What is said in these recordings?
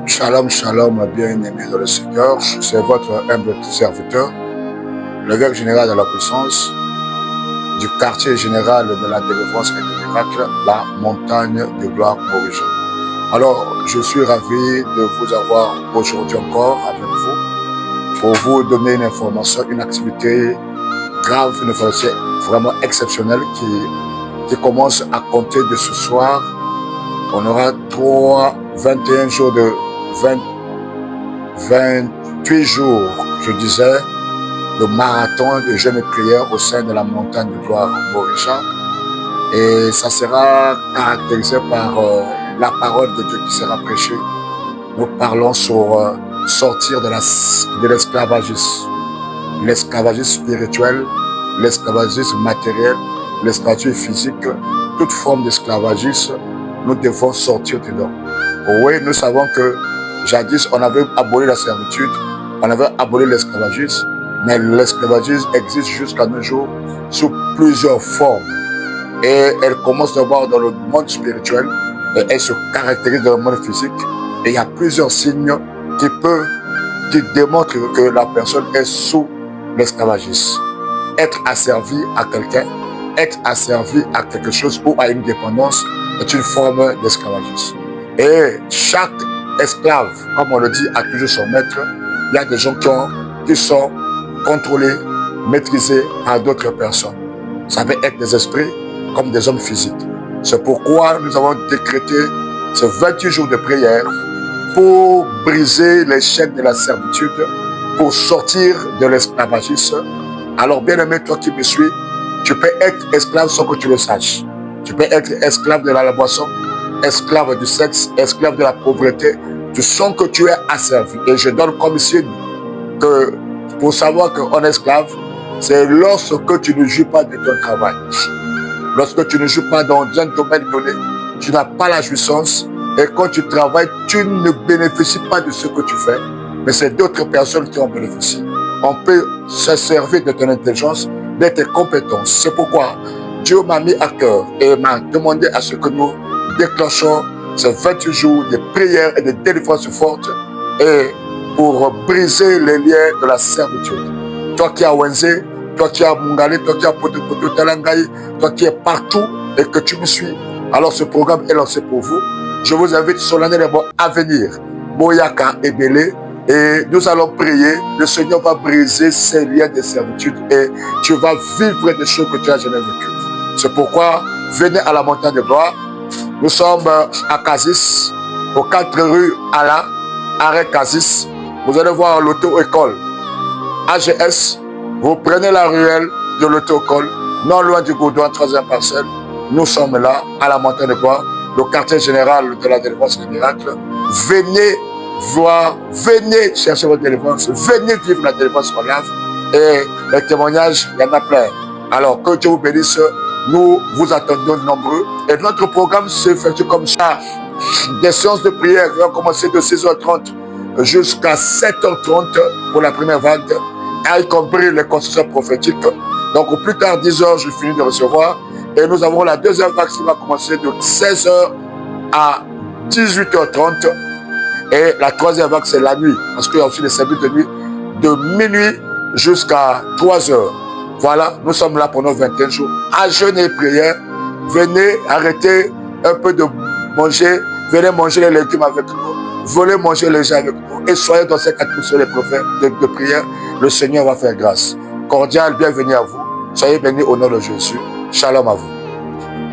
Shalom, shalom, bien-aimés dans le Seigneur. C'est votre humble serviteur, le évêque général de la puissance, du quartier général de la délivrance et des miracles, la montagne de gloire Morija. Alors, je suis ravi de vous avoir aujourd'hui encore avec vous pour vous donner une information, une activité grave, une information vraiment exceptionnelle qui commence à compter de ce soir. On aura 21 jours de 28 jours, je disais, de marathon de jeûne et prière au sein de la montagne de gloire Morija. Et ça sera caractérisé par la parole de Dieu qui sera prêchée. Nous parlons sur sortir de l'esclavagisme. L'esclavagisme spirituel, l'esclavagisme matériel, l'esclavagisme physique, toute forme d'esclavagisme, nous devons sortir dedans. Oui, nous savons que jadis, on avait aboli la servitude, on avait aboli l'esclavagisme, mais l'esclavagisme existe jusqu'à nos jours sous plusieurs formes. Et elle commence d'abord dans le monde spirituel et elle se caractérise dans le monde physique. Et il y a plusieurs signes qui démontrent que la personne est sous l'esclavagisme. Être asservi à quelqu'un, être asservi à quelque chose ou à une dépendance est une forme d'esclavagisme. Et chaque esclave, comme on le dit, a toujours son maître. Il y a des gens qui sont contrôlés, maîtrisés par d'autres personnes. Ça peut être des esprits comme des hommes physiques. C'est pourquoi nous avons décrété ces 28 jours de prière pour briser les chaînes de la servitude, pour sortir de l'esclavagisme. Alors, bien-aimé, toi qui me suis, tu peux être esclave sans que tu le saches. Tu peux être esclave de la boisson, esclave du sexe, esclave de la pauvreté. Tu sens que tu es asservi. Et je donne comme signe que pour savoir qu'on est esclave, c'est lorsque tu ne jouis pas de ton travail. Lorsque tu ne joues pas dans un domaine donné, tu n'as pas la jouissance. Et quand tu travailles, tu ne bénéficies pas de ce que tu fais, mais c'est d'autres personnes qui en bénéficient. On peut se servir de ton intelligence, de tes compétences. C'est pourquoi Dieu m'a mis à cœur et m'a demandé à ce que nous déclenchons ces 28 jours de prière et de délivrance forte et pour briser les liens de la servitude. Toi qui es à Wenzé, toi qui es à Mungale, toi qui es à Poto Talangaï, toi qui es partout et que tu me suis, alors ce programme est lancé pour vous. Je vous invite solennellement à venir, Boyaka et Belé, et nous allons prier. Le Seigneur va briser ces liens de servitude et tu vas vivre des choses que tu n'as jamais vécues. C'est pourquoi venez à la montagne de gloire. Nous sommes à Kazis, aux 4 rues Ala, arrêt Kazis. Vous allez voir l'auto-école AGS. Vous prenez la ruelle de l'auto-école, non loin du Goudouin, 3e parcelle. Nous sommes là, à la montagne de gloire, le quartier général de la délivrance et des miracles. Venez voir, venez chercher votre délivrance, venez vivre la délivrance qu'on lave. Et les témoignages, il y en a plein. Alors, que Dieu vous bénisse. Nous vous attendons nombreux. Et notre programme se fait comme ça. Des séances de prière vont commencer de 6h30 jusqu'à 7h30 pour la première vague, y compris les constructions prophétiques. Donc, au plus tard, 10h, je finis de recevoir. Et nous avons la deuxième vague qui va commencer de 16h à 18h30. Et la troisième vague, c'est la nuit. Parce qu'il y a aussi les services de nuit de minuit jusqu'à 3h. Voilà, nous sommes là pour nos 21 jours. À jeûner et prière, venez arrêter un peu de manger, venez manger les légumes avec nous, venez manger les gens avec nous et soyez dans cette atmosphère de prophètes de prière. Le Seigneur va faire grâce. Cordial, bienvenue à vous. Soyez bénis au nom de Jésus. Shalom à vous.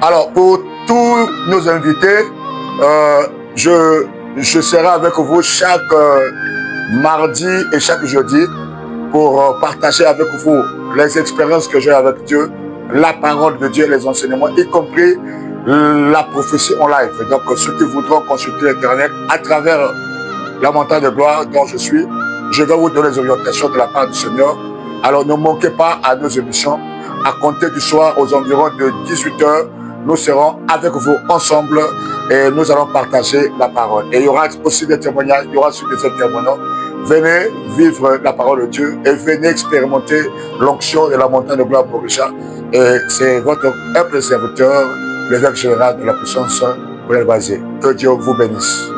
Alors, pour tous nos invités, je serai avec vous chaque mardi et chaque jeudi pour partager avec vous les expériences que j'ai avec Dieu, la parole de Dieu et les enseignements, y compris la prophétie en live. Donc, ceux qui voudront consulter l'Internet à travers la montagne de gloire dont je suis, je vais vous donner les orientations de la part du Seigneur. Alors, ne manquez pas à nos émissions. À compter du soir aux environs de 18h, nous serons avec vous ensemble et nous allons partager la parole. Et il y aura aussi des témoignages, il y aura aussi des intervenants. Venez vivre la parole de Dieu et venez expérimenter l'onction de la montagne de gloire Morija Et c'est votre humble serviteur, l'évêque général de la puissance, Brel Bazé. Que Dieu vous bénisse.